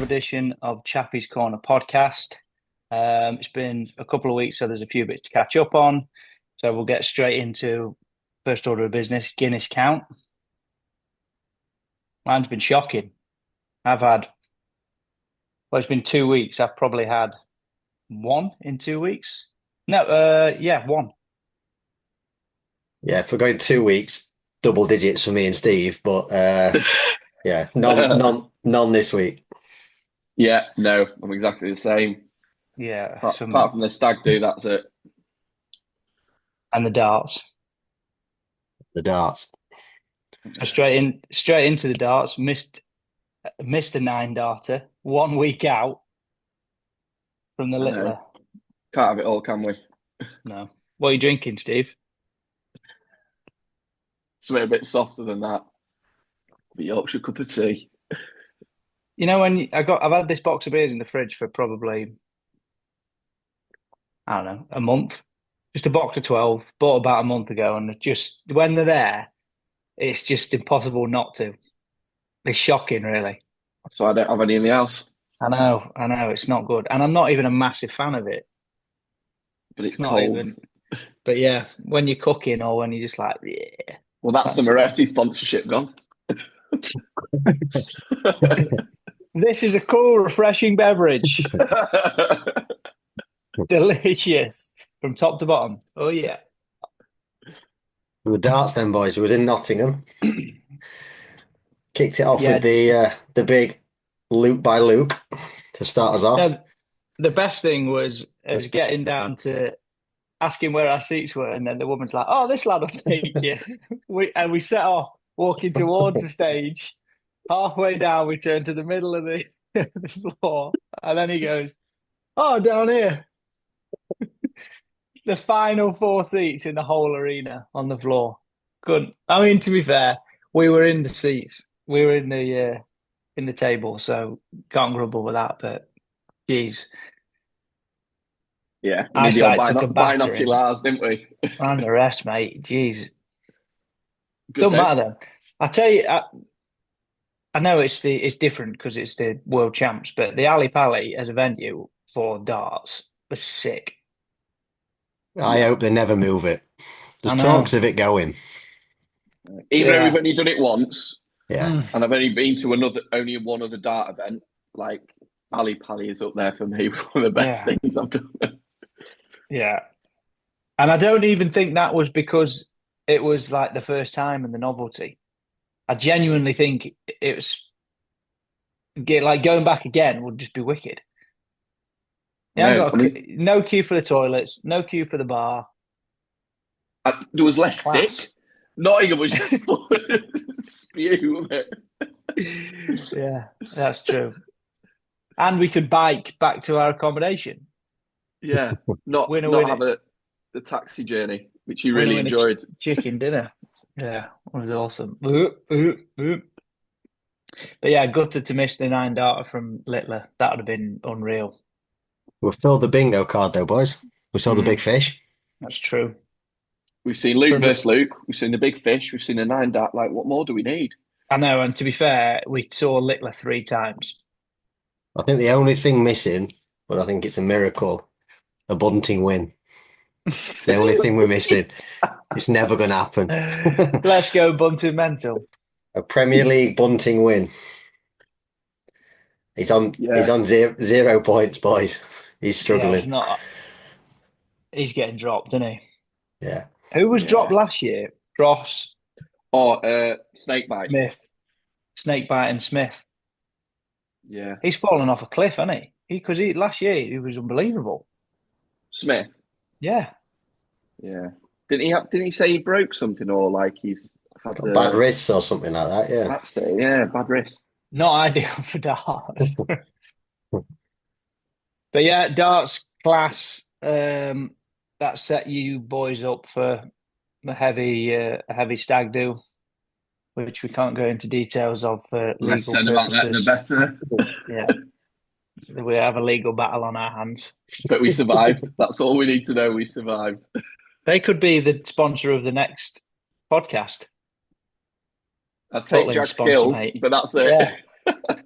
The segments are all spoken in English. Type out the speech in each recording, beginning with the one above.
edition of Chappies Corner podcast. It's been a couple of weeks, so there's a few bits to catch up on. So we'll get straight into first order of business, Guinness count. Mine's been shocking. It's been 2 weeks. I've probably had one in 2 weeks. No, one. Yeah, if we're going 2 weeks, double digits for me and Steve, but yeah, none this week. Yeah, no, I'm exactly the same. Yeah. Apart from the stag do, that's it. And the darts. The darts. Straight into the darts. Missed a 9-darter 1 week out from the Littler. Can't have it all, can we? No. What are you drinking, Steve? Something a bit softer than that. The Yorkshire cup of tea. You know, I've had this box of beers in the fridge for probably, I don't know, a month. Just a box of 12, bought about a month ago, and just when they're there, it's just impossible not to. It's shocking, really. So I don't have any in the house. I know, it's not good. And I'm not even a massive fan of it. But it's not cold. even. But yeah, when you're cooking or when you're just like, yeah. Well, that's the Moretti sponsorship gone. This is a cool, refreshing beverage. Delicious from top to bottom. Oh, yeah. We were darts then, boys. We were in Nottingham. Kicked it off with the big Luke by Luke to start us off. No, the best thing was getting down to asking where our seats were, and then the woman's like, "Oh, this lad will take you." we set off walking towards the stage. Halfway down, we turned to the middle of the floor, and then he goes, "Oh, down here." The final 4 seats in the whole arena on the floor. Good. I mean, to be fair, we were in the seats. We were in the table, so can't grumble with that. But geez. Yeah, eyesight took a battering. Binoculars, didn't we? And the rest, mate. Jeez. Don't matter. I tell you, I know it's different because it's the world champs, but the Ali Pali as a venue for darts was sick. I hope they never move it. There's talks of it going. Even though we've only done it once. Yeah. And I've only been to only one other dart event. Like Ali Pali is up there for me. One of the best things I've done. Yeah. And I don't even think that was because it was like the first time and the novelty. I genuinely think it was like going back again would just be wicked. Yeah, no queue for the toilets, no queue for the bar. There was less stick. Nottingham was just full of spew. Yeah, that's true. And we could bike back to our accommodation. Yeah, not have the taxi journey, which you really enjoyed. Chicken dinner. Yeah, it was awesome. But yeah, gutted to miss the 9-darter from Littler. That would have been unreal. We've filled the bingo card though, boys. We saw the big fish. That's true. We've seen Luke versus Luke. We've seen the big fish. We've seen a 9-dart. Like, what more do we need? I know, and to be fair, we saw Littler 3 times. I think the only thing missing, but I think it's a miracle, a bunting win. It's the only thing we're missing. It's never going to happen. Let's go bunting mental. A Premier League bunting win. He's on 0 points, boys. He's struggling. Yeah, he's getting dropped, isn't he? Yeah. Who was dropped last year? Cross. Snakebite. Snakebite and Smith. Yeah. He's fallen off a cliff, hasn't he? Because last year he was unbelievable. Smith. Yeah. Yeah. Didn't he say he broke something or like he's had bad wrists or something like that? Yeah. That's it. Yeah, bad wrist. Not ideal for darts. But yeah, darts class. That set you boys up for a heavy stag do, which we can't go into details of for legal purposes. About that, the better. Yeah, we have a legal battle on our hands. But we survived. That's all we need to know. We survived. They could be the sponsor of the next podcast. I'd take Jack's skills, but that's it. Yeah.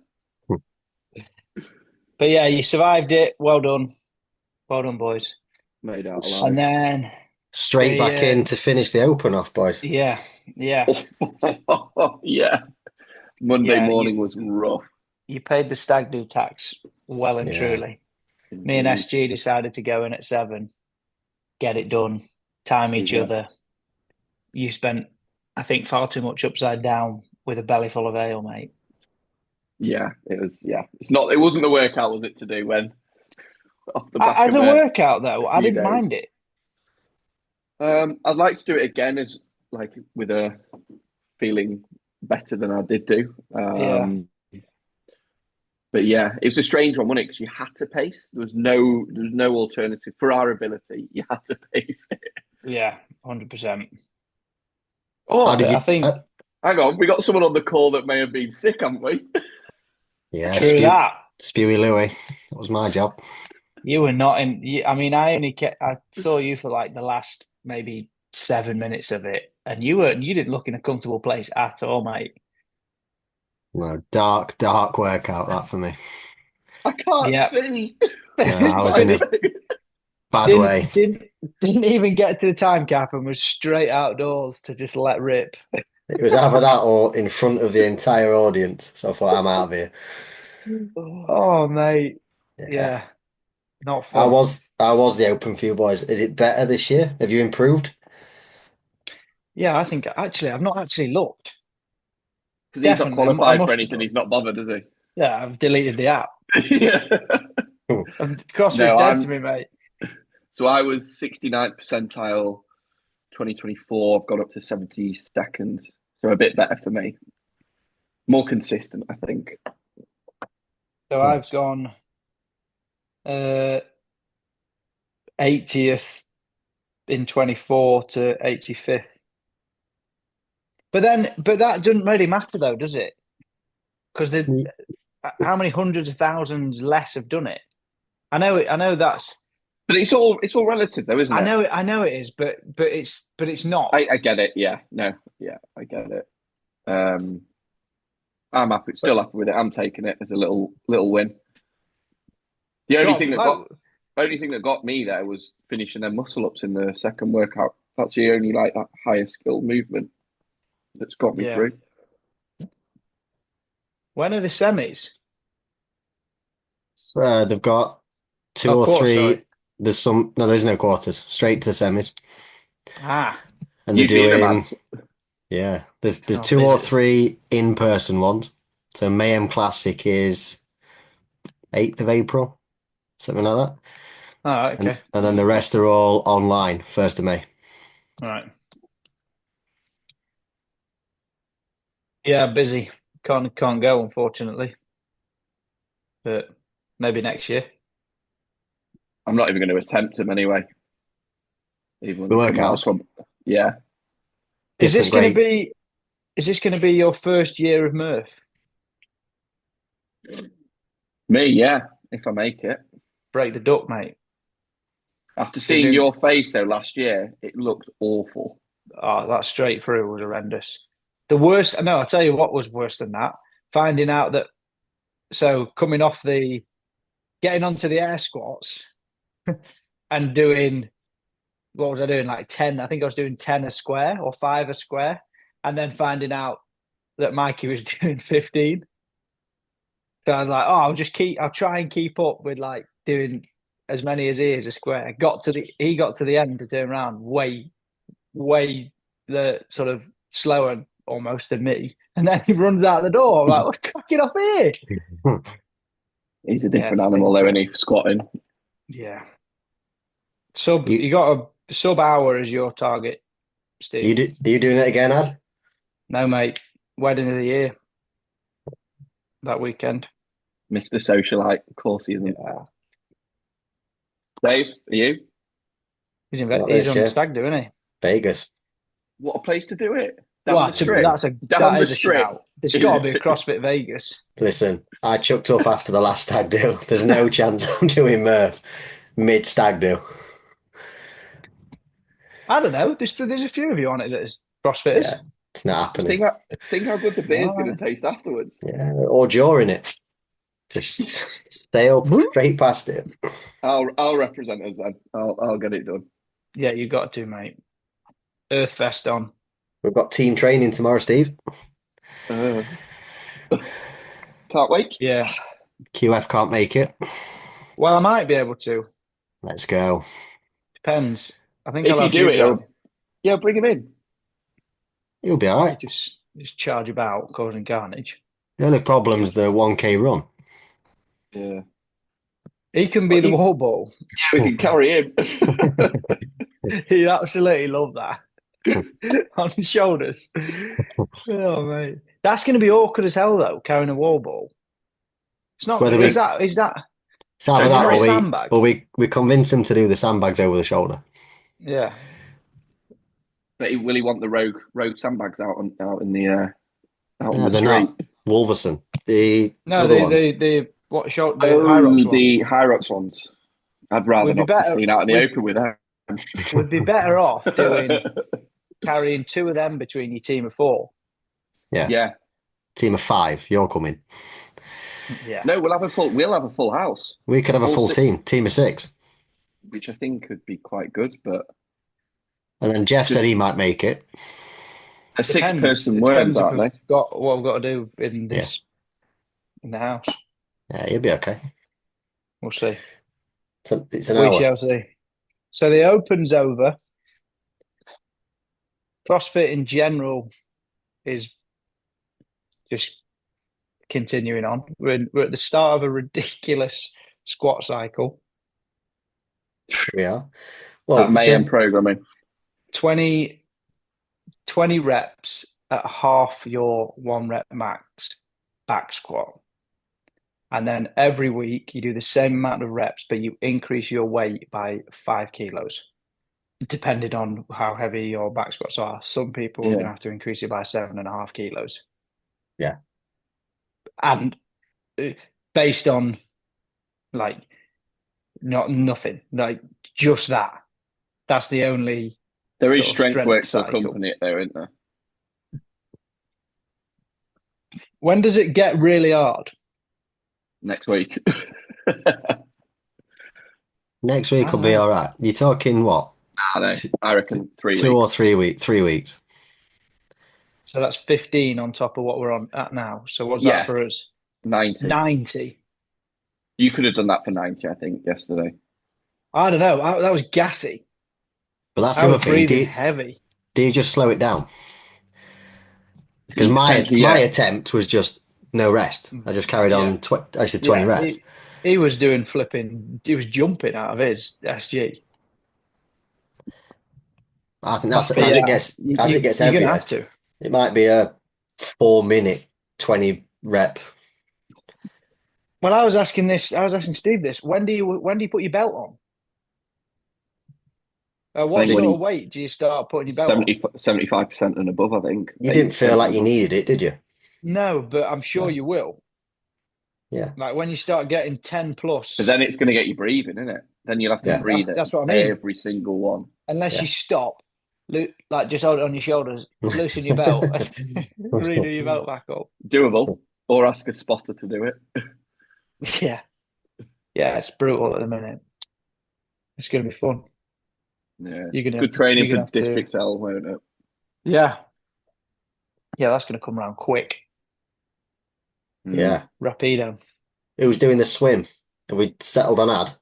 But yeah, you survived it. Well done, boys. Made out And alive. then Straight back the in to finish the Open off, boys. yeah, yeah, Yeah. Monday yeah. morning was rough. You paid the stag do tax well and Yeah. truly. Me and Indeed. SG decided to go in at 7, get it done, time each Yeah. other. You spent, I think, far too much upside down with a belly full of ale, mate. Yeah, it was. Yeah, it wasn't the workout, was it, to do when off the back As of a a workout, though, I few didn't days. mind it. I'd like to do it again as like with a feeling better than I did do. Yeah, But yeah, it was a strange one, wasn't it? Because you had to pace. There was no alternative for our ability. You had to pace it. yeah, 100%. How Oh, did But I you? think hang on, we got someone on the call that may have been sick, haven't we? Yeah, true that. Spewy Louie. That was my job. You were not in. I mean, I saw you for like the last maybe 7 minutes of it, and you didn't look in a comfortable place at all, mate. No, dark workout that for me. I can't Yeah. see. No, I was in a Didn't bad way. didn't even get to the time cap and was straight outdoors to just let rip. It was either that or in front of the entire audience. So I thought I'm out of here. Oh, mate. Yeah. Yeah, not I fun. was I was the Open for you boys. Is it better this year? Have you improved? Yeah, I think actually I've not actually looked. Because he's not Definitely, I qualified for must have anything. done. He's not bothered, is Yeah, I've deleted the app. he? Yeah. And CrossFit's No, dead to me, mate. so I was 69th percentile 2024. I've got up to 72nd. So a bit better for me. More consistent, I think. So I've gone 80th in 24 to 85th. But that doesn't really matter though, does it? Because how many hundreds of thousands less have done it? I know that's But it's all relative though, isn't it? I know it is, but it's not. I get it. Yeah. No. Yeah, I get it. I'm happy, still happy with it. I'm taking it as a little win. The only God, thing that like, got me there was finishing them muscle ups in the second workout. That's the only like that higher skill movement that's got me yeah. through. When are the semis? They've got two Oh, or quarter, three. sorry. There's no quarters. Straight to the semis. Ah, And they're You'd be in them, doing ads. yeah. There's oh, two or busy. three in-person ones. So Mayhem Classic is 8th of April, something like that. All right, okay. And then the rest are all online, 1st of May. All right. Yeah, busy. Can't go, unfortunately. But maybe next year. I'm not even going to attempt them anyway. Even when The they come out, workouts, yeah. Is this different going to grade. be? Is this going to be your first year of Murph? Me, yeah. If I make it, Break the duck, mate. after Been seeing doing your face though last year, it looked awful. that straight through was horrendous. The worst. No, I'll tell you what was worse than that. Finding out that. So coming off getting onto the air squats and doing what was I doing? Like 10. I think I was doing 10 a square or 5 a square, and then finding out that Mikey was doing 15. So I was like, oh, I'll try and keep up with like doing as many as he is a square. He got to the end to turn around way the sort of slower almost than me. And then he runs out the door. I'm like, what's cracking off here? He's a Yeah, different animal though, stinker. isn't he, for squatting? Yeah. You You got a sub hour as your target, Steve. are you doing it again, Ad? No, mate. Wedding of the year that weekend. Mr. Socialite, of course he isn't. Yeah. Dave, are you? Not He's this on year. stag do, isn't he? Vegas. What a place to do it. Down Well, the strip. Down that the is a strip. shout. There's got to be a CrossFit Vegas. Listen, I chucked up after the last stag do. There's no chance I'm doing Murph mid stag do. I don't know. There's a few of you on it that is CrossFitters. Yeah, it's not happening. Think how good the beer's All going right. to taste afterwards. Yeah, or during it. Just sail straight past it. I'll represent us then. I'll get it done. Yeah, you got to, mate. Earth vest on. We've got team training tomorrow, Steve. Uh, can't wait. Yeah. QF can't make it. Well, I might be able to. Let's go. Depends. I think If I'll you have do you it, go. yeah, bring him in. You'll be all right. Just charge about, causing carnage. The only problem's the 1K run. Yeah, He can be Well, the wall ball. we can carry him. He absolutely loved that on his shoulders. Oh mate, that's going to be awkward as hell though. Carrying a wall ball. It's not. Whether Is we that? Is that? it's either Is it that not or a we, sandbag? but we convince him to do the sandbags over the shoulder. Yeah. But will he want the rogue sandbags out in the out on Yeah, the they're street? not. Wolverson, the No, other ones. the what short the high rocks The ones. high rocks ones. I'd rather We'd be not be better. seen out in the open with them. We'd be better off doing carrying two of them between your team of four. Yeah. Yeah. Team of 5, you're coming. Yeah. No, we'll have a full house, We could have a All full six. team of 6. which I think could be quite good. But And then Jeff said he might make it. a Depends. 6-person It worms, depends if aren't we've they? got what we've got to do in this in the house. Yeah, he'll be okay. We'll see. It's an We hour. shall see. So the Open's over. CrossFit in general is just continuing on. We're at the start of a ridiculous squat cycle. We are. That Well, mayhem programming. 20 reps at half your 1 rep max back squat. And then every week you do the same amount of reps, but you increase your weight by 5 kilos, depending on how heavy your back squats are. Some people are going to have to increase it by 7.5 kilos. Yeah. And based on like nothing, like just that. That's the only. There is sort of strength work to cycle. accompany it, though, isn't there? When does it get really hard? Next week. next week will be all right. You're talking what? I reckon 3 weeks. 2 or 3 weeks. 3 weeks. So that's 15 on top of what we're on at now. So what's Yeah. that for us? 90. 90. You could have done that for 90, I think, yesterday. I don't know. That was gassy. But that's I the was other thing. breathing heavy. Do you just slow it down? Because my attempt was just no rest. I just carried on. I said 20 reps. He was doing flipping. He was jumping out of his SG. I think that's as it gets You're heavier. gonna have to. It might be a 4-minute 20 rep. Well, I was asking Steve this. When do you put your belt on? What sort of weight do you start putting your belt on? 75% and above, I think. You didn't feel like you needed it, did you? No, but I'm sure you will. Yeah. Like when you start getting 10 plus. But then it's going to get you breathing, isn't it? Then you'll have to breathe that's what I mean. every single one. Unless you stop, like just hold it on your shoulders, loosen your belt, and redo your belt back up. Doable. Or ask a spotter to do it. Yeah. Yeah, it's brutal at the minute. It's going to be fun. Yeah. You're Good training for District L, won't it? Yeah. Yeah, that's going to come around quick. Yeah. Rapido. Who's doing the swim? Have we settled on Ad?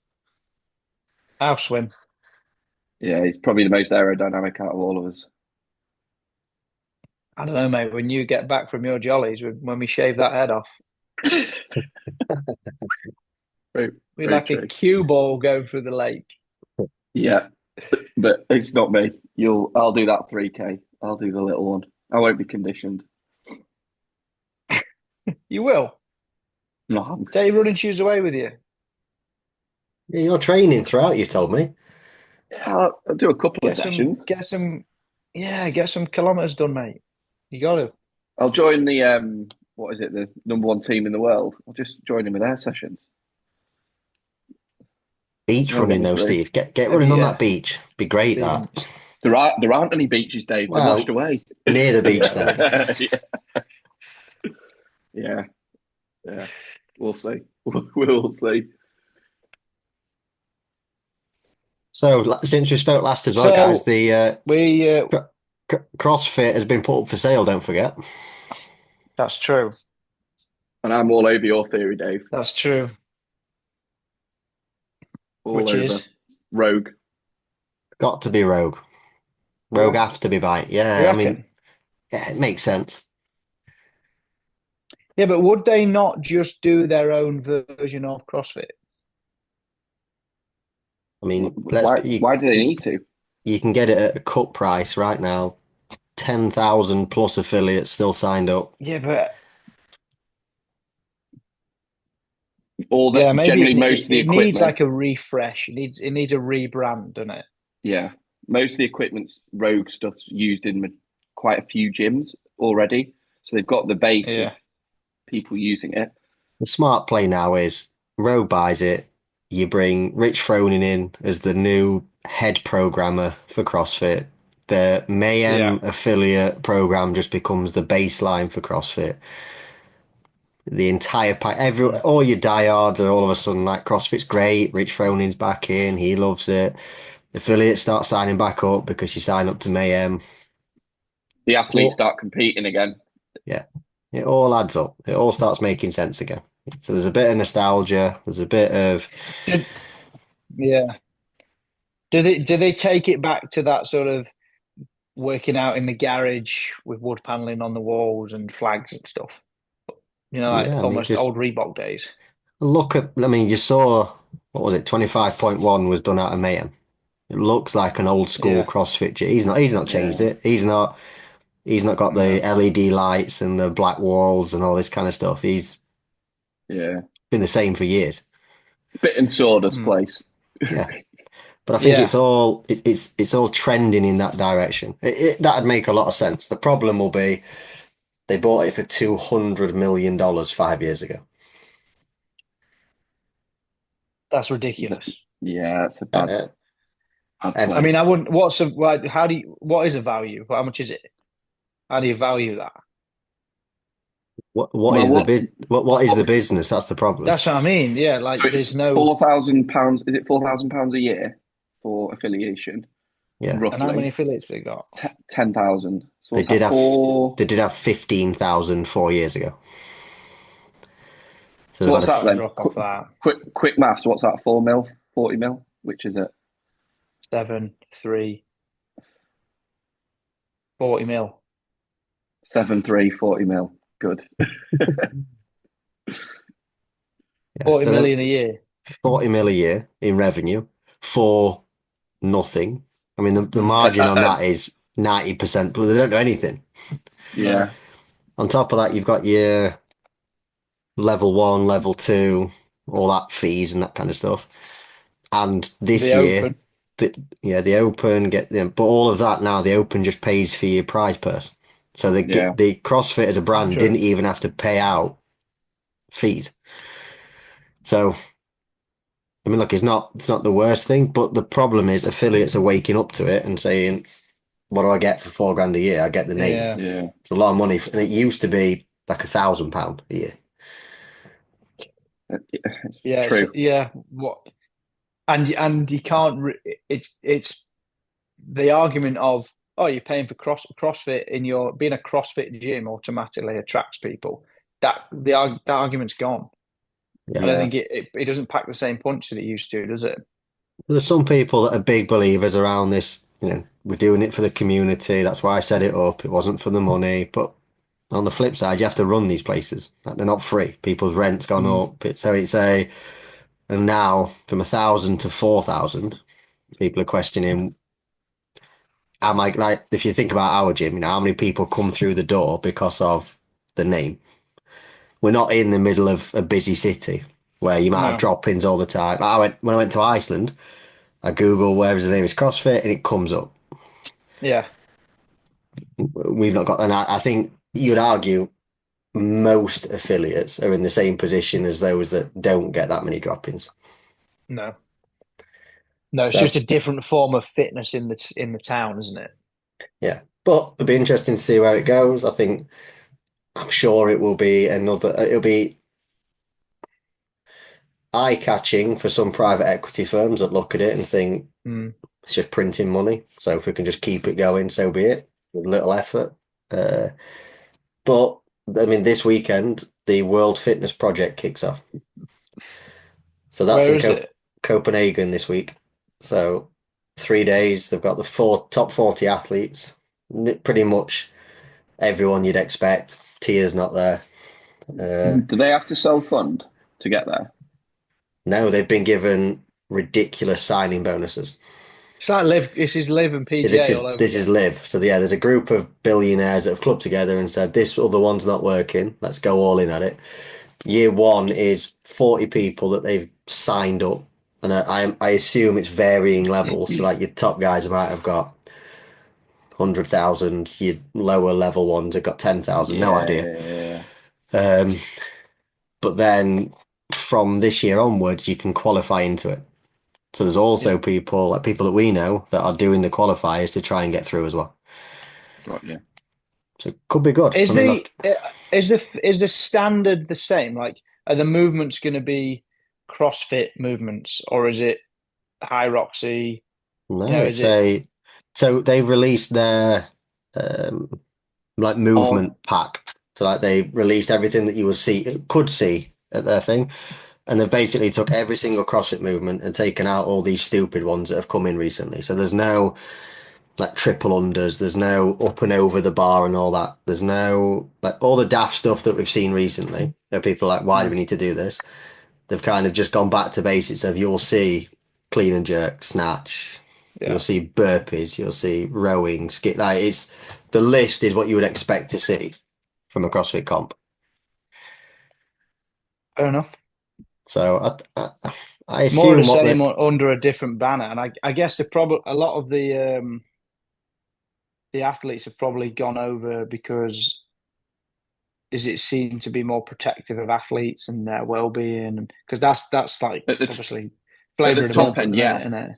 I'll swim. Yeah, he's probably the most aerodynamic out of all of us. I don't know, mate. When you get back from your jollies, when we shave that head off, we're like a cue ball going through the lake. Yeah, but it's not me. I'll do that 3K. I'll do the little one. I won't be conditioned. You will? No. Take your running shoes away with you. Yeah, you're training throughout, you told me. Yeah, I'll do a couple of sessions. Get some kilometers done, mate. You got to. I'll join the the #1 team in the world. I'll just join in with their sessions. Beach running though, Steve. Get running on that beach. Be great, that. There aren't any beaches, Dave. They're washed away. Near the beach then. Yeah. We'll see. We'll see. So since we spoke last as well, guys, So the we CrossFit has been put up for sale. Don't forget. that's true. And I'm all over your theory, Dave. That's true. All Which over. is, Rogue. Got to be Rogue. Rogue yeah, have to be bite. you Yeah, I mean, reckon? yeah, it makes sense. Yeah, but would they not just do their own version of CrossFit? I mean, let's Why? be, Why do they need to? you can get it at a cut price right now. 10,000 plus affiliates still signed up. Yeah, but All yeah, that maybe generally most of the it needs equipment. like a refresh. It needs a rebrand, doesn't it? Yeah, most of the equipment's Rogue stuff's used in quite a few gyms already, so they've got the base of Yeah, people using it. The smart play now is Rogue buys it. You bring Rich Froning in as the new head programmer for CrossFit. The yeah, Mayhem affiliate program just becomes the baseline for CrossFit. The entire pack, mm. all your diehards are all of a sudden like CrossFit's great. Rich Froning's back in, he loves it. Affiliates start signing back up because you sign up to Mayhem. The athletes All, start competing again. yeah, it all adds up. It all starts making sense again. So there's a bit of nostalgia. There's a bit of Did, yeah. Do they take it back to that sort of working out in the garage with wood paneling on the walls and flags and stuff? Like yeah. I mean, almost just old Reebok days. look at. I mean, you saw what was it? 25.1 was done out of Mayhem. It looks like an old school Yeah, CrossFit gym. He's not changed Yeah, it. He's not got the no, LED lights and the black walls and all this kind of stuff. He's yeah. been the same for years. Bit in sawdust mm. place. Yeah. But I think Yeah. it's all trending in that direction. That'd make a lot of sense. The problem will be they bought it for $200 million 5 years ago. That's ridiculous. Yeah, it's a Uh, bad and I play. mean, I wouldn't. How do you? What is a value? How much is it? How do you value that? what Well, is the what bus what is what the was business? That's the problem. That's what I mean. Yeah, so like it's there's no. £4,000. Is it £4,000 a year for affiliation? Yeah, And how many Roughly affiliates they got? 10,000. So they what's did that have for? they did have 15,000 4 years ago. So So they've what's had that then? Drop off that. Quick maths. What's that? 4 mil, 40 mil. Which is it? 7, 3, 40 mil. 7, 3, 40 mil. Good. yeah, 40 so they're million a year. 40 mil a year in revenue for nothing. I mean, the Mm. margin on that is 90%, but they don't do anything. No. Yeah, On top of that, you've got your level one, level two, all that fees and that kind of stuff. And this The year, Open. the Open but all of that now, the Open just pays for your prize purse. So yeah. the CrossFit as a brand True. didn't even have to pay out fees. So I mean, look, it's not the worst thing, but the problem is affiliates are waking up to it and saying, "What do I get for 4 grand a year? I get the name. Yeah. Yeah. It's a lot of money, and it used to be like £1,000 a year." It's Yeah. true. Yeah. What? And you can't. It's the argument of, oh, you're paying for CrossFit in your being a CrossFit gym automatically attracts people. That argument's gone. I Yeah, don't Yeah. think it doesn't pack the same punch that it used to, does it? there's some people that are big believers around this. We're doing it for the community. That's why I set it up. It wasn't for the money, but on the flip side, you have to run these places. Like, they're not free. People's rent's gone Mm. up. And now from 1,000 to 4,000, people are questioning, am I like, if you think about our gym, how many people come through the door because of the name? We're not in the middle of a busy city where you might have No. drop-ins all the time. When I went to Iceland, I Google where is the name is CrossFit and it comes up. Yeah. We've not got, and I think you'd argue most affiliates are in the same position as those that don't get that many drop-ins. No. No. It's So just a different form of fitness in the town, isn't it? yeah, but it'll be interesting to see where it goes. I'm sure it will be eye-catching for some private equity firms that look at it and think Mm. it's just printing money. So if we can just keep it going, so be it, with little effort. Uh, but I mean, this weekend the World Fitness Project kicks off. So that's Where in is it? Copenhagen this week. So 3 days, they've got the top 40 athletes, pretty much everyone you'd expect. Tia's not there. Do they have to self-fund to get there? No, they've been given ridiculous signing bonuses. It's like Live. This is Live and Yeah, This PGA all is over this is again. Live. So yeah, there's a group of billionaires that have clubbed together and said this other one's not working. Let's go all in at it. Year one is 40 people that they've signed up, and I assume it's varying levels. So like your top guys might have got 100,000. Your lower level ones have got 10,000. No idea. Yeah. Um, but then from this year onwards, you can qualify into it. So there's Yeah. also people like people that we know that are doing the qualifiers to try and get through as well. Got you. So it could be good. I Is mean, the look, is the standard the same? Like, are the movements going to be CrossFit movements, or is it High Roxy? no, Is it's it? a so they've released their um like Oh, movement pack. So like they released everything that you could see at their thing. And they've basically took every single CrossFit movement and taken out all these stupid ones that have come in recently. So there's no like triple unders, there's no up and over the bar and all that. There's no like all the daft stuff that we've seen recently. That people are like, why do Mm, we need to do this? They've kind of just gone back to basics of you'll see clean and jerk, snatch, you'll yeah, see burpees, you'll see rowing, skip. Like it's the list is what you would expect to see from a CrossFit comp. fair enough. So I More of the assume what same the under a different banner, and I guess a lot of the athletes have probably gone over because is it seen to be more protective of athletes and their well-being, because that's like at the obviously at the flavor of the top month at end, the minute, yeah, isn't it?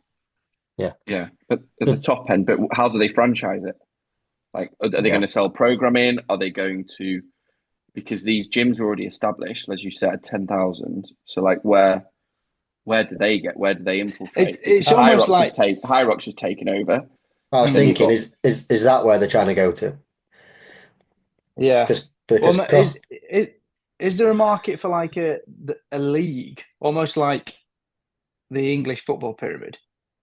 yeah yeah. But at the the, top end, but how do they franchise it? Like, are they going yeah. to sell programming? Are they going to because these gyms are already established, as you said, 10,000. So like, where do they infiltrate? Because It's almost like High Rock's just taken over. I was Then you've mm, thinking, got is that where they're trying to go to? yeah. Well, Because is there a market for like a league, almost like the English football pyramid?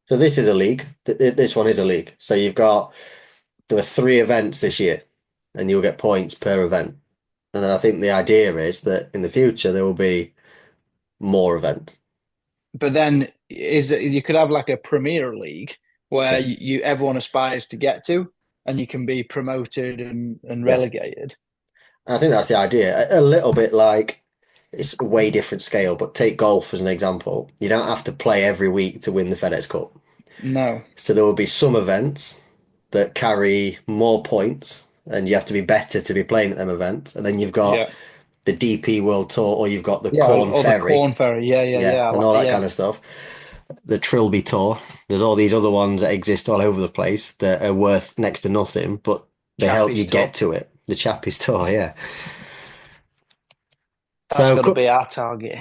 so this is a league. This one is a league. So there were 3 events this year, and you'll get points per event. And then I think the idea is that in the future there will be more events. But then is it, you could have like a Premier League where Yeah, everyone aspires to get to, and you can be promoted and yeah. relegated. And I think that's the idea. A little bit like it's a way different scale, but take golf as an example. You don't have to play every week to win the FedEx Cup. No, So there will be some events that carry more points, and you have to be better to be playing at them events. And then you've got yeah, the DP World Tour, or you've got the yeah, Corn or the Ferry, Corn Ferry, yeah, yeah, yeah, yeah, and all that yeah, kind of stuff. The Trilby Tour. There's all these other ones that exist all over the place that are worth next to nothing, but they help you Chappies get tour. to it. The Chappies Tour, yeah. That's So got to be our target.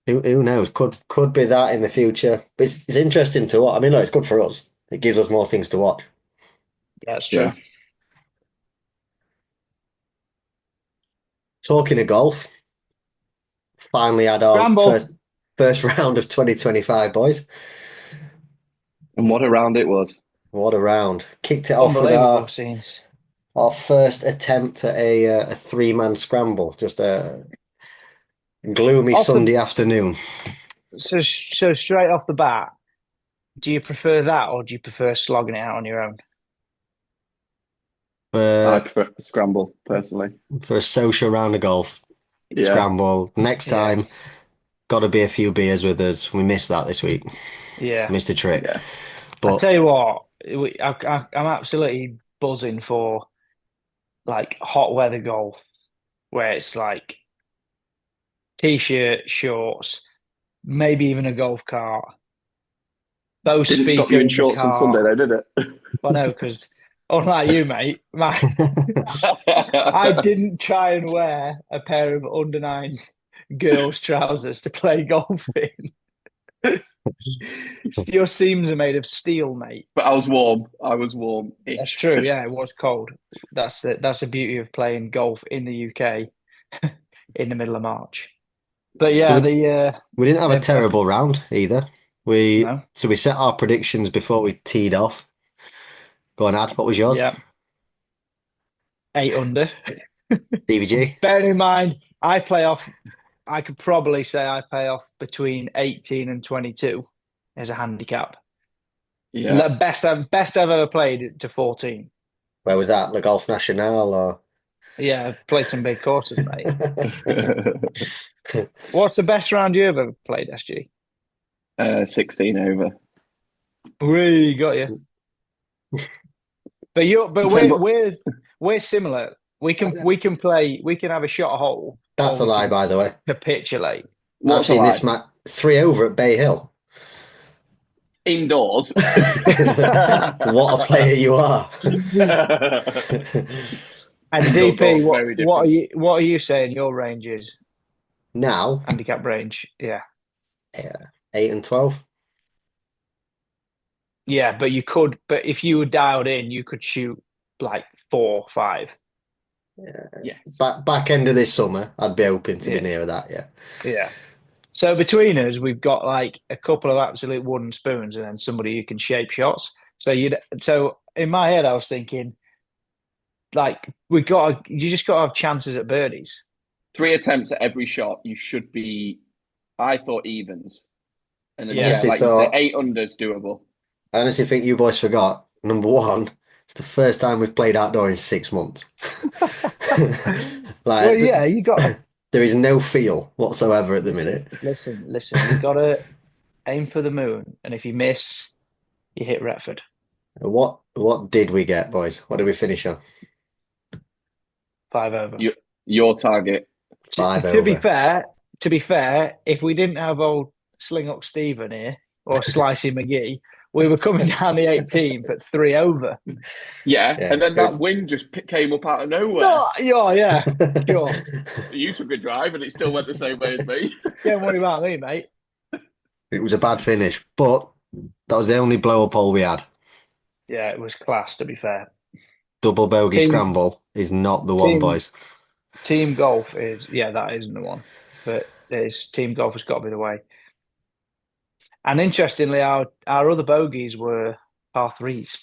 who knows? Could be that in the future. But it's interesting to watch. I mean, look, it's good for us. It gives us more things to watch. Yeah, that's true. yeah. Talking of golf, finally had our Scramble, first round of 2025, boys. And what a round it was. What a round. Kicked it off with unbelievable scenes. our first attempt at a 3-man scramble. Just a gloomy Off the Sunday afternoon. so straight off the bat, do you prefer that or do you prefer slogging it out on your own? I For, prefer the scramble personally. for a social round of golf, Yeah, scramble. Next Yeah, time, got to be a few beers with us. We missed that this week. yeah. Missed a trick. yeah. I tell But you what, I'm absolutely buzzing for like hot weather golf, where it's like t-shirt, shorts, maybe even a golf cart, Bose Didn't stop you speaker in in the shorts on Sunday, car. though, did I know, because unlike you, mate, I it? didn't try and wear a pair of under nine girls' trousers to play golf in. Your seams are made of steel, mate. But I was warm. I was warm. That's true. Yeah, it was cold. That's the beauty of playing golf in the UK in the middle of March. But So yeah, we didn't have a terrible round either. no, So we set our predictions before we teed off. Go on, Ad, what was yours? yeah, 8 under. DVG? Bearing in mind, I play off. I could probably say I play off between 18 and 22 as a handicap. Yeah. Best I've ever played to 14. Where was that? The Golf National or? Yeah, I've played some big courses, mate. What's the best round you ever played, SG? 16 over. We got you. But we're similar. We can play. We can have a shot hole. That's a lie, by the way. Capitulate. I've What's seen the this match 3 over at Bay Hill. Indoors. What a player you are. And Indoor DP, golf, very different. what are you saying your range is? Now, Handicap range. Yeah. 8 and 12. Yeah, but if you were dialed in, you could shoot like 4, 5. Yes. Back end of this summer, I'd be hoping to Yeah. be near that, yeah. Yeah. So between us, we've got like a couple of absolute wooden spoons and then somebody who can shape shots. So in my head, I was thinking, like, you just got to have chances at birdies. 3 attempts at every shot. You should be, I thought, evens. And then, Yeah. yeah, Honestly like you say, thought- 8 under's doable. I honestly think you boys forgot, number one, it's the first time we've played outdoor in 6 months. Well, yeah, you got there is no feel whatsoever at the minute. listen. You got to aim for the moon, and if you miss, you hit Retford. What did we get, boys? What did we finish on? 5 over. Your target. 5 To over. be fair, if we didn't have old Sling Up Stephen here or Slicey McGee, we were coming down the 18th at 3 over. Yeah. Yeah, And then good. that wind just came up out of nowhere. Oh, yeah, sure. You took a drive and it still went the same way as me. Don't worry about me, mate. It was a bad finish, but that was the only blow up hole we had. Yeah, it was class, to be fair. Double bogey Team- scramble is not the one, team- boys. Team golf that isn't the one. But team golf has got to be the way. And interestingly, our other bogeys were par 3s.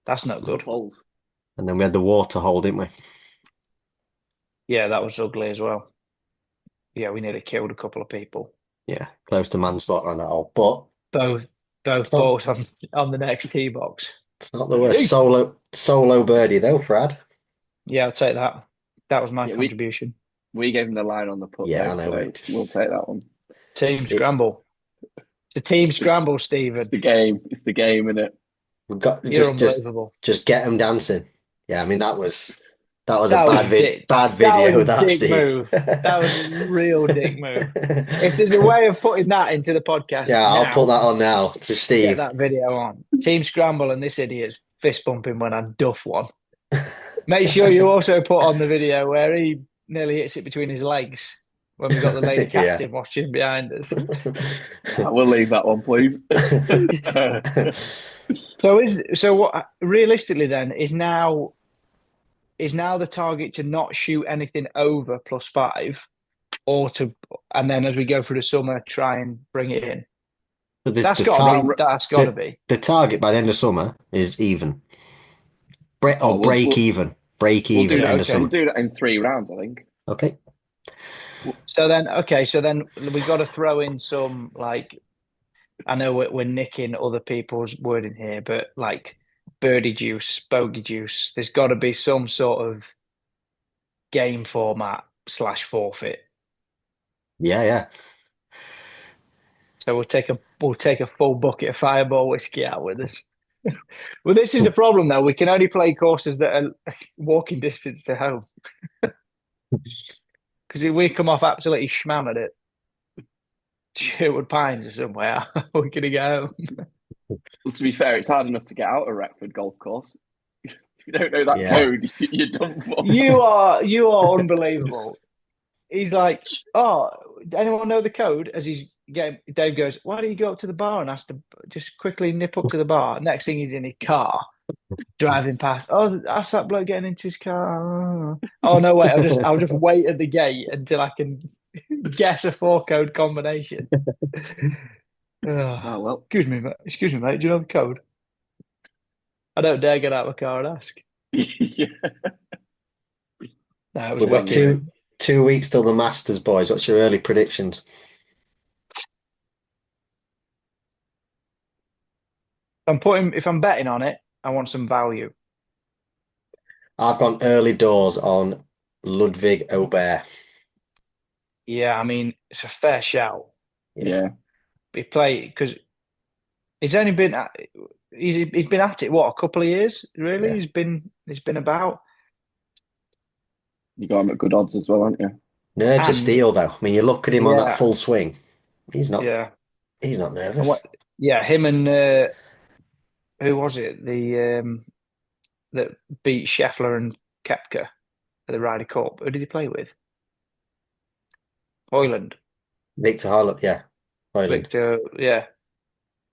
That's not good. Holes. And then we had the water hole, didn't we? Yeah, that was ugly as well. Yeah, we nearly killed a couple of people. Yeah, close to manslaughter on that hole. But Both balls on the next tee box. it's not the worst solo birdie though, Brad. Yeah, I'll take that. That was my Yeah, contribution. We gave him the line on the putt. Yeah, though, I know, so mate. we'll take that one. Team scramble. It's a team scramble, It's Stephen. the game. It's the game, isn't it? We've got You're just unbelievable. get them dancing. Yeah, I mean that was That a was bad video. That was Steve. dick move. That was a real dick move. If there's a way of putting that into the podcast, Yeah, I'll put that on now to Get Steve. that video on. Team scramble and this idiot's fist bumping when I duff one. Make sure you also put on the video where he nearly hits it between his legs when we got the lady Yeah. captain watching behind us. I will leave that one, please. So what realistically then is now the target to not shoot anything over +5 and then as we go through the summer try and bring it in. But That's got to be. the target by the end of summer is even. Break even. Break We'll even do, end of summer. we'll do that in 3 rounds, I think. Okay. So then we got to throw in some, like, I know we're nicking other people's wording here, but like birdie juice, bogey juice. There's got to be some sort of game format / forfeit. Yeah. So we'll take a full bucket of Fireball whiskey out with us. Well, this is the problem though. We can only play courses that are walking distance to home. Because if we come off absolutely schmam at it, Sherwood Pines or somewhere, we're going to go. Well, to be fair, it's hard enough to get out of Retford Golf Course. If you don't know that Yeah. code, you're done for. You are unbelievable. he's like, "Oh, anyone know the code?" As he's getting, Dave goes, "Why don't you go up to the bar and ask the just quickly nip up to the bar?" Next thing he's in his car driving past. Oh, ask that bloke getting into his car. Oh no, wait, I'll just wait at the gate until I can guess a four code combination. Oh well. Excuse me, mate. Excuse me, mate. Do you know the code? I don't dare get out of the car and ask. Yeah. No, it was We've got wicked. two weeks till the Masters, boys. What's your early predictions? If I'm betting on it, I want some value. I've gone early doors on Ludwig Aubert. Yeah, I mean it's a fair shout. Yeah. He play because he's only been he's been at it what a couple of years really. Yeah. He's been about You got him at good odds as well, aren't you? Nerves of and steel, though. I mean, you look at him on that yeah full swing. He's not. yeah He's not and nervous. what yeah him and who was it the that beat Scheffler and Koepka at the Ryder Cup? Who did he play with? Hoyland, Victor Harlop, yeah. Ireland, Victor, yeah,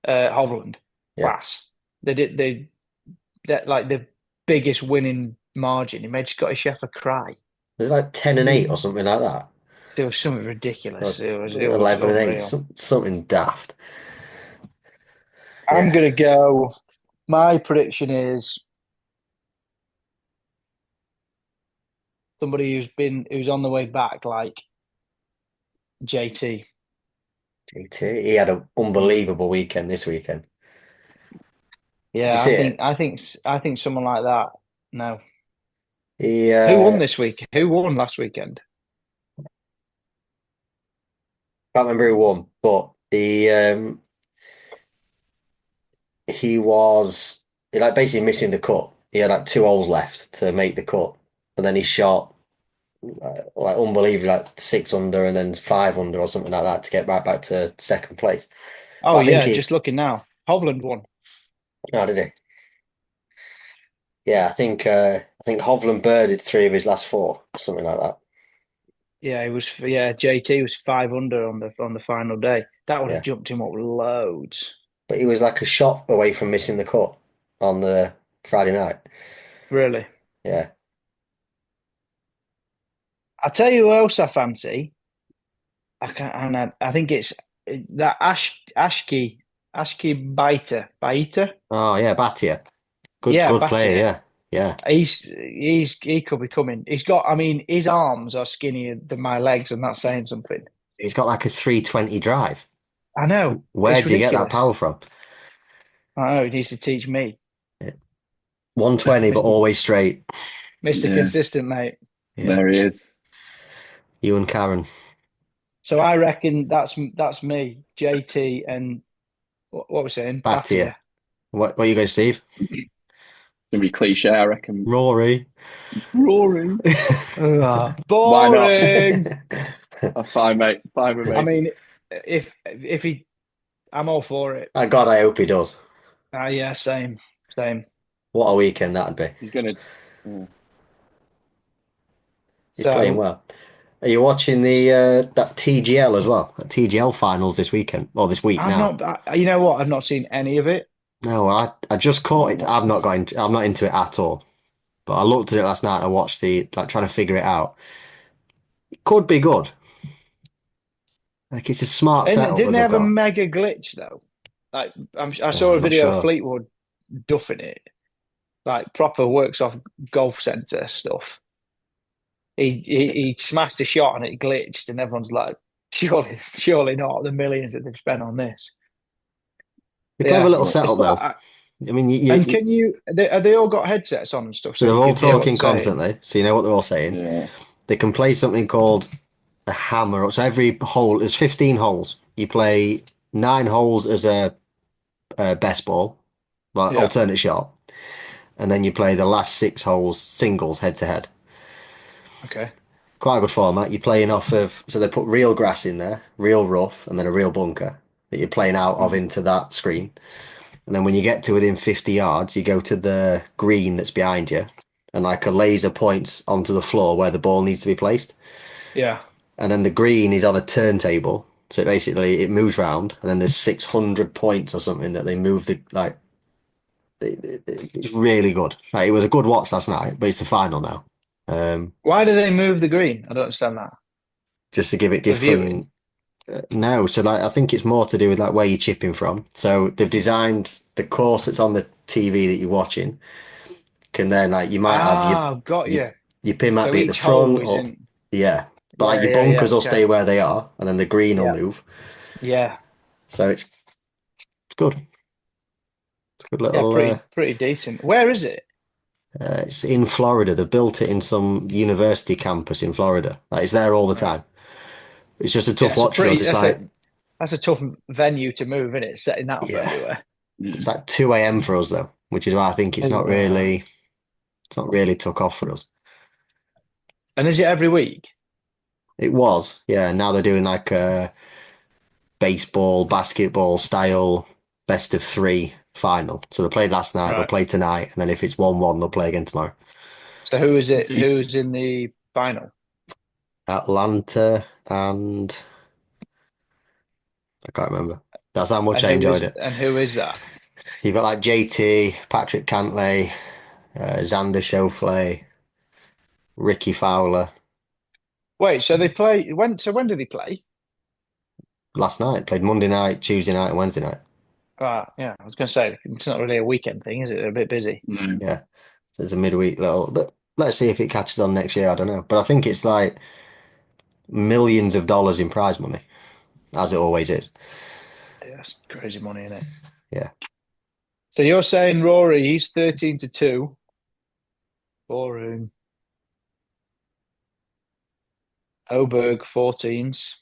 Hovland, yeah. class. They that like the biggest winning margin. He made Scotty Scheffler cry. Was it like 10-8 or something like that? It was something ridiculous. Or It was 11-8, unreal. something daft. I'm Yeah. gonna go. My prediction is somebody who's on the way back, like JT. He had an unbelievable weekend this weekend. Did you Yeah, see I think it? I think I think someone like that. No, He who won this week? Who won last weekend? can't remember who won, but he was like basically missing the cut. He had like two holes left to make the cut, and then he shot like unbelievably like 6 under and then 5 under or something like that to get right back to second place. But Oh I think yeah, he, just looking now. Hovland won. oh, did he? Yeah, I think Hovland birded three of his last four, something like that. Yeah, he was. Yeah, JT was 5 under on the final day. That would have Yeah, jumped him up loads. but he was like a shot away from missing the cut on the Friday night. Really. Yeah, I'll tell you who else I fancy. I can and I think it's that Ashki Baita. oh yeah, Batia, good Yeah, good player. Batia. Yeah, yeah. He could be coming. He's got. I mean, his arms are skinnier than my legs, and that's saying something. He's got like a 320 drive. I know. Where It's do you get that ridiculous. power from? I know. He needs to teach me, 120, but Mister always straight. Mister Yeah. Consistent, mate. Yeah, There he is. you and Karen. So I reckon that's me, JT, and what we're saying, Batia. Batia. What are you going, Steve? Gonna be cliche, I reckon. Rory. Rory. Why not? Boring. That's fine, mate. Fine with I me. mean, if he, I'm all for it. God, I hope he does. Yeah, same. What a weekend that'd be. He's gonna. Yeah. He's playing So well. Are you watching the that TGL as well? That TGL finals this weekend or this week I've now? not. You know what? I've not seen any of it. No, I just caught it. I'm not into it at all. But I looked at it last night. I watched like trying to figure it out. It could be good. Like it's a smart And setup that didn't they they've have a got. mega glitch though? Like I Oh, saw a I'm not video of sure. Fleetwood duffing it, like proper works off golf centre stuff. He smashed a shot and it glitched, and everyone's like, surely not the millions that they've spent on this. A clever Yeah, little Well, it's setup though. I mean, and can you? Are they all got headsets on and stuff, so so they're you all can hear what talking they're saying? constantly, so you know what they're all saying. yeah. They can play something called a hammer. So every hole is 15 holes. You play 9 holes as a best ball, like Yeah. alternate shot, and then you play the last 6 holes singles head to head. Okay. Quite a good format. You're playing off of, so they put real grass in there, real rough, and then a real bunker that you're playing out of Mhm. into that screen. And then when you get to within 50 yards, you go to the green that's behind you, and like a laser points onto the floor where the ball needs to be placed. Yeah. and then the green is on a turntable. So basically it moves round, and then there's 600 points or something that they move the like. It's really good. Like, it was a good watch last night, but it's the final now. Why do they move the green? I don't understand that. Just to give it For viewing. different. No, so like I think it's more to do with like where you're chipping from. So they've designed the course that's on the TV that you're watching. Can then like you might have Ah, got your you. your pin might So be at the each hole front is or in. yeah, but like Yeah, your yeah, yeah. bunkers will stay Okay. where they are, and then the green will Yeah, move. yeah, So it's good. It's a good yeah. little. Pretty decent. Where is it? It's in Florida. They built it in some university campus in Florida. Like, it's there all the Right. time. It's just a Yeah, tough watch for us. It's like that's a tough venue to move, isn't it? Setting that up yeah, everywhere. it's Mm. like 2 a.m. for us though, which is why I think Is it? it's not really took off for us. And is it every week? It was, yeah. Now they're doing like a baseball, basketball style best of three final. So they played last night, they'll Right. play tonight, and then if it's 1-1, they'll play again tomorrow. So who is it? Decent. Who's in the final? Atlanta and I can't remember. That's how much And I enjoyed it. who is that? You've got like JT, Patrick Cantlay, Xander Schauffele, Ricky Fowler. Wait, so they play when? So when do they play? Last night, played Monday night, Tuesday night, and Wednesday night. Yeah, I was going to say it's not really a weekend thing, is it? They're a bit busy. Mm. Yeah, so it's a midweek little. But let's see if it catches on next year. I don't know, but I think it's like millions of dollars in prize money, as it always is. Yeah, that's crazy money in it. Yeah, So you're saying Rory, he's 13-2. Boring. Oberg 14s.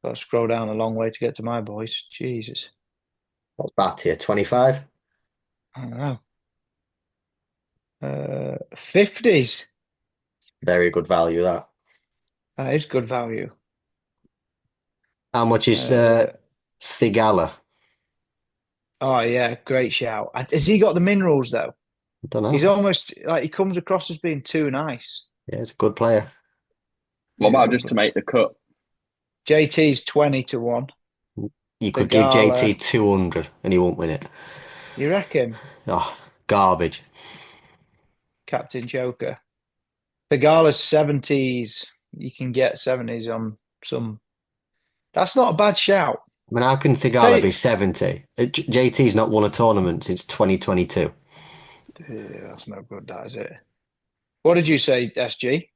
Got to scroll down a long way to get to my boys. Jesus. what's that here? 25. I don't know. 50s. Very good value that. That is good value. How much is Uh, Thigala? oh yeah, great shout. Has he got the minerals though? I don't He's know. almost like he comes across as being too nice. Yeah, it's a good player. What Yeah, about just to make the cut? JT's 20-1. You The could give JT Gala, 200 and he won't win it. you reckon? Oh, garbage. Captain Joker. The Gala's 70s. You can get 70s on some. That's not a bad shout. I mean, how can Thigala be Say, 70? JT's not won a tournament since 2022. yeah, that's no good, that is it? What did you say, SG?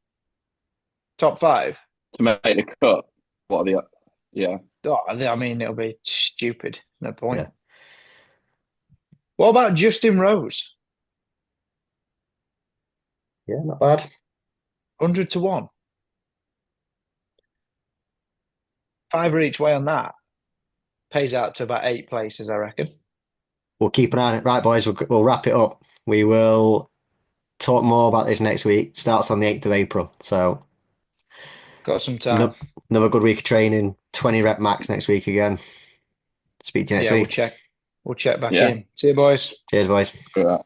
Top five? To make the cut? What are the? Yeah. Oh, I mean, it'll be stupid. No point. Yeah. What about Justin Rose? Yeah, not bad. 100-1. Fiver each way on that. Pays out to about 8 places, I reckon. We'll keep an eye on it. Right, boys, we'll wrap it up. We will talk more about this next week. Starts on the 8th of April. So, Got some time. no, another good week of training. 20 rep max next week again. Speak to you next Yeah, week. we'll check back Yeah. in. See you, boys. Cheers, boys. For that.